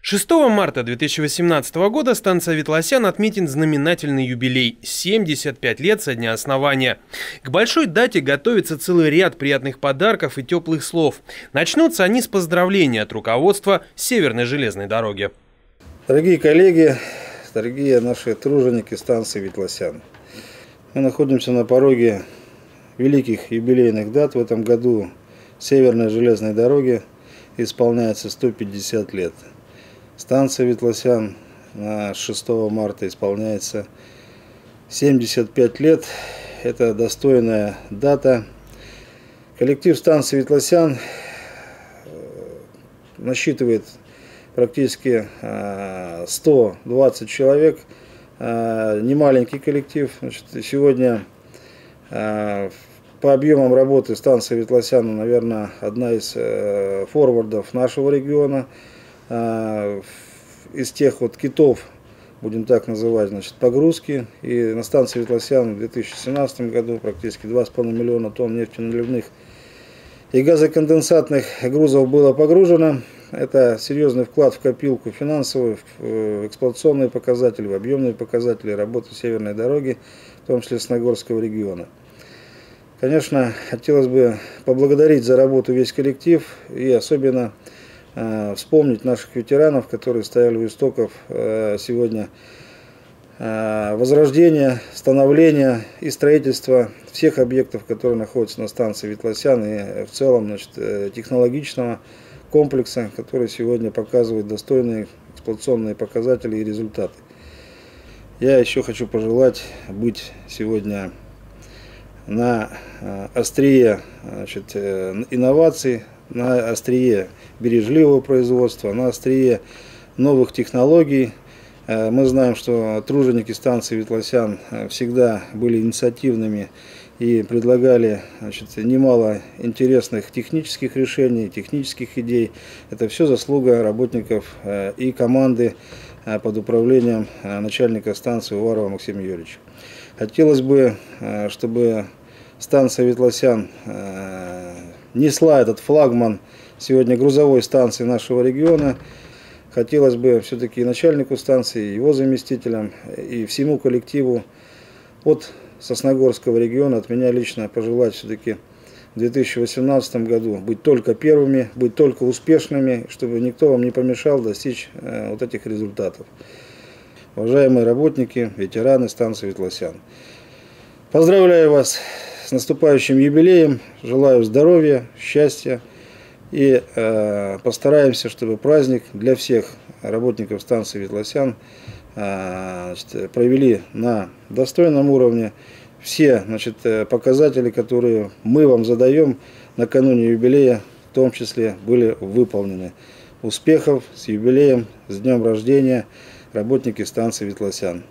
6 марта 2018 года станция Ветлосян отметит знаменательный юбилей – 75 лет со дня основания. К большой дате готовится целый ряд приятных подарков и теплых слов. Начнутся они с поздравления от руководства Северной железной дороги. Дорогие коллеги, дорогие наши труженики станции Ветлосян, мы находимся на пороге великих юбилейных дат. В этом году Северной железной дороге исполняется 150 лет. Станция Ветлосян на 6 марта исполняется 75 лет. Это достойная дата. Коллектив станции Ветлосян насчитывает практически 120 человек. Немаленький коллектив. Сегодня по объемам работы станция Ветлосян, наверное, одна из форвардов нашего региона. Из тех вот китов, будем так называть, погрузки. И на станции Ветлосян в 2017 году практически 2,5 миллиона тонн нефтеналивных и газоконденсатных грузов было погружено. Это серьезный вклад в копилку финансовую, в эксплуатационные показатели, в объемные показатели работы Северной дороги, в том числе Снегурского региона. Конечно, хотелось бы поблагодарить за работу весь коллектив и особенно вспомнить наших ветеранов, которые стояли у истоков сегодня возрождения, становления и строительства всех объектов, которые находятся на станции Ветлосян, и в целом технологичного комплекса, который сегодня показывает достойные эксплуатационные показатели и результаты. Я еще хочу пожелать быть сегодня на острие инноваций, на острие бережливого производства, на острие новых технологий. Мы знаем, что труженики станции Ветлосян всегда были инициативными и предлагали немало интересных технических решений, технических идей. Это все заслуга работников и команды под управлением начальника станции Уварова Максима Юрьевича. Хотелось бы, чтобы станция Ветлосян несла этот флагман сегодня грузовой станции нашего региона. Хотелось бы все-таки и начальнику станции, и его заместителям, и всему коллективу от Сосногорского региона, от меня лично пожелать все-таки в 2018 году быть только первыми, быть только успешными, чтобы никто вам не помешал достичь вот этих результатов. Уважаемые работники, ветераны станции Ветлосян, поздравляю вас с наступающим юбилеем, желаю здоровья, счастья и постараемся, чтобы праздник для всех работников станции Ветлосян провели на достойном уровне. Все показатели, которые мы вам задаем накануне юбилея, в том числе были выполнены. Успехов, с юбилеем, с днем рождения, работники станции Ветлосян.